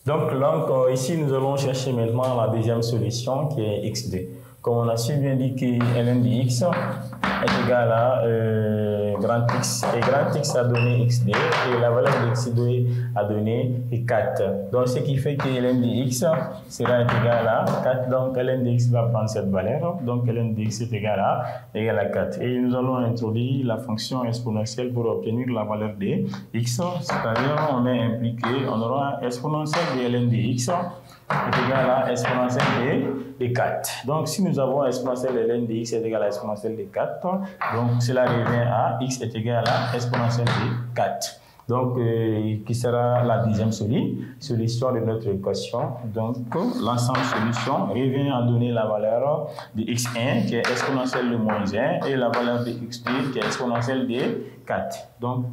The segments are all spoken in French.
Donc, ici, nous allons chercher maintenant la deuxième solution qui est xd. Comme on a su bien dit que ln de x est égal à grand X. Et grand X a donné xd et la valeur de xd a donné 4. Donc, ce qui fait que ln de x sera égal à 4. Donc, ln de x va prendre cette valeur. Donc, ln de x est égal à 4. Et nous allons introduire la fonction exponentielle pour obtenir la valeur de x. C'est-à-dire, on est impliqué, on aura exponentielle de ln de x est égal à exponentielle de 4. Donc, si nous avons exponentielle de ln de x est égal à exponentielle de 4, donc cela revient à x est égal à exponentielle de 4. Donc, qui sera la deuxième solution de notre équation. Donc, l'ensemble solution revient à donner la valeur de x1 qui est exponentielle de moins 1 et la valeur de x2 qui est exponentielle de 4. Donc,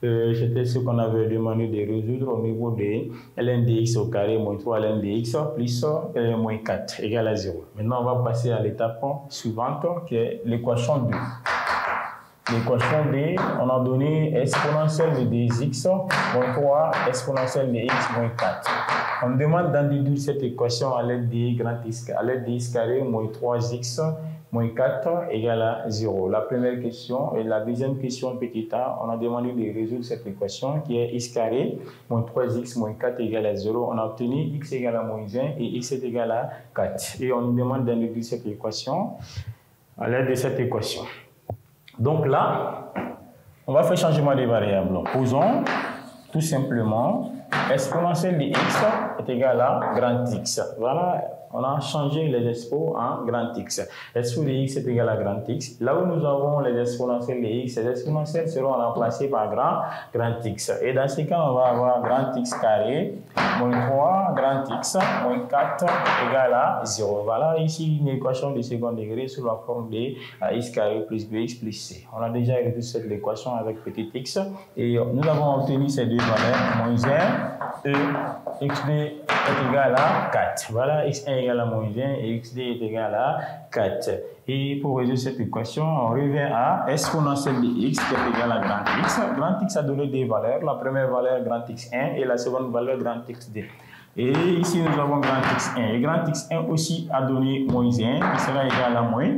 c'était ce qu'on avait demandé de résoudre au niveau de ln de x au carré moins 3 ln de x plus moins 4 égale à 0. Maintenant, on va passer à l'étape suivante qui est l'équation 2. L'équation D, on a donné exponentielle de 2x moins 3 exponentielle de x moins 4. On demande d'en déduire cette équation à l'aide de grand x, à l'aide de x carré moins 3x moins 4 égale à 0. La première question et la deuxième question petit a, on a demandé de résoudre cette équation qui est x carré moins 3x moins 4 égale à 0. On a obtenu x égale à moins 1 et x est égal à 4. Et on nous demande d'en déduire cette équation à l'aide de cette équation. Donc là, on va faire changement des variables. Posons tout simplement exponentielle de x est égal à grand X. Voilà, on a changé les expos en grand X. Expo de x est égal à grand X. Là où nous avons les exponentielles de x, ces exponentielles seront remplacées par grand X. Et dans ce cas, on va avoir grand X carré moins 3 grand X moins 4 égale à 0. Voilà ici une équation de second degré sous la forme de x carré plus bx plus c. On a déjà résolu cette équation avec petit x et nous avons obtenu ces deux valeurs, moins 1 et xd est égal à 4. Voilà, x1 est égal à moins 1 et xd est égal à 4. Et pour résoudre cette équation, on revient à exponentielle de x qui est égal à grand X. Grand X a donné deux valeurs. La première valeur, grand X1 et la seconde valeur, grand XD. Et ici, nous avons grand X1. Et grand X1 aussi a donné moins 1 qui sera égal à moins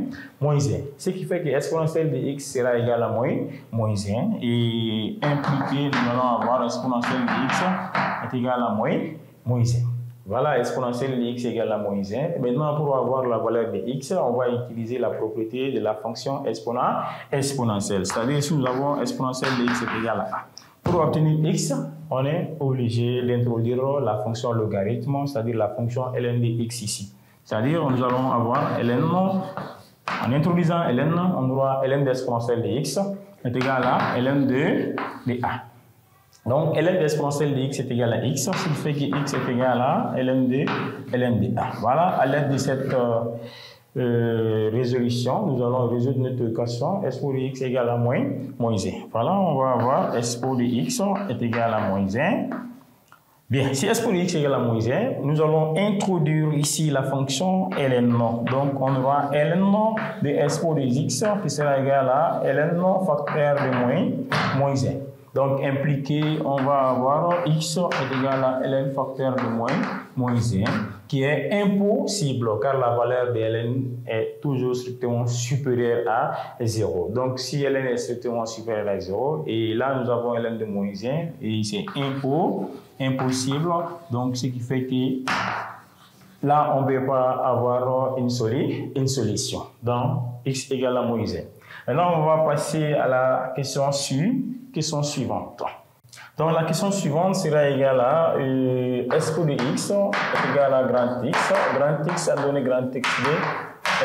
1. Ce qui fait que exponentielle de x sera égal à moins 1. Et impliqué, nous allons avoir exponentielle de x est égal à moins 1. Voilà, exponentielle de x égale à moins 1. Maintenant, pour avoir la valeur de x, on va utiliser la propriété de la fonction exponentielle. C'est-à-dire, si nous avons exponentielle de x est égal à a. Pour obtenir x, on est obligé d'introduire la fonction logarithme, c'est-à-dire la fonction ln de x ici. C'est-à-dire, nous allons avoir ln, en introduisant ln, on aura ln d'exponentielle de x est égal à ln de a. Donc, ln d'exponentielle de x est égal à x, ce qui fait que x est égal à ln de a. Voilà, à l'aide de cette résolution, nous allons résoudre notre équation expo de x égale à moins 1. Voilà, on va avoir expo de x est égal à moins 1. Bien, si expo de x égale à moins 1, nous allons introduire ici la fonction ln. Donc, on aura ln de expo de x qui sera égal à ln facteur de moins 1. Donc, impliqué, on va avoir x est égal à ln facteur de moins 1, qui est impossible car la valeur de ln est toujours strictement supérieure à 0. Donc, si ln est strictement supérieure à 0, et là, nous avons ln de moins 1, et c'est impossible. Donc, ce qui fait que là, on ne peut pas avoir une solution. Donc, x égale à moins 1. Maintenant, on va passer à la question suivante. Donc, la question suivante sera égale à expo de x est égal à grand X. Grand X a donné grand XD.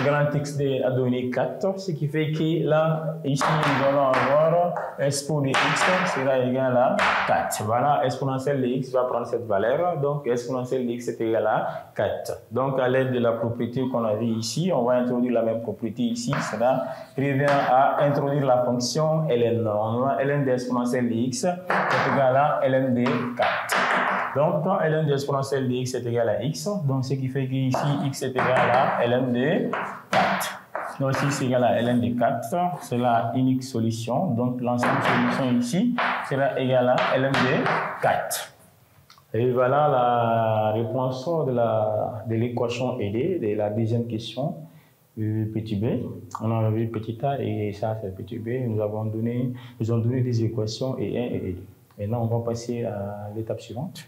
Grand XD a donné 4, ce qui fait que là, ici, nous allons avoir expo de x sera égal à 4. Voilà, exponentielle de x va prendre cette valeur. Donc, exponentielle de x est égal à 4. Donc, à l'aide de la propriété qu'on a vue ici, on va introduire la même propriété ici. Cela revient à introduire la fonction ln. On a ln de exponentielle de x est égal à ln de 4. Donc, quand ln de exponentielle de x est égal à x, donc ce qui fait qu'ici, x est égal à ln de 4. Donc, ici, c'est égal à ln de 4. C'est la unique solution. Donc, l'ensemble solution ici sera égal à ln de 4. Et voilà la réponse de l'équation aidée de la deuxième question. Petit b, on a vu petit a et ça c'est petit b. Nous ont donné des équations et 1 et 2. Maintenant, on va passer à l'étape suivante.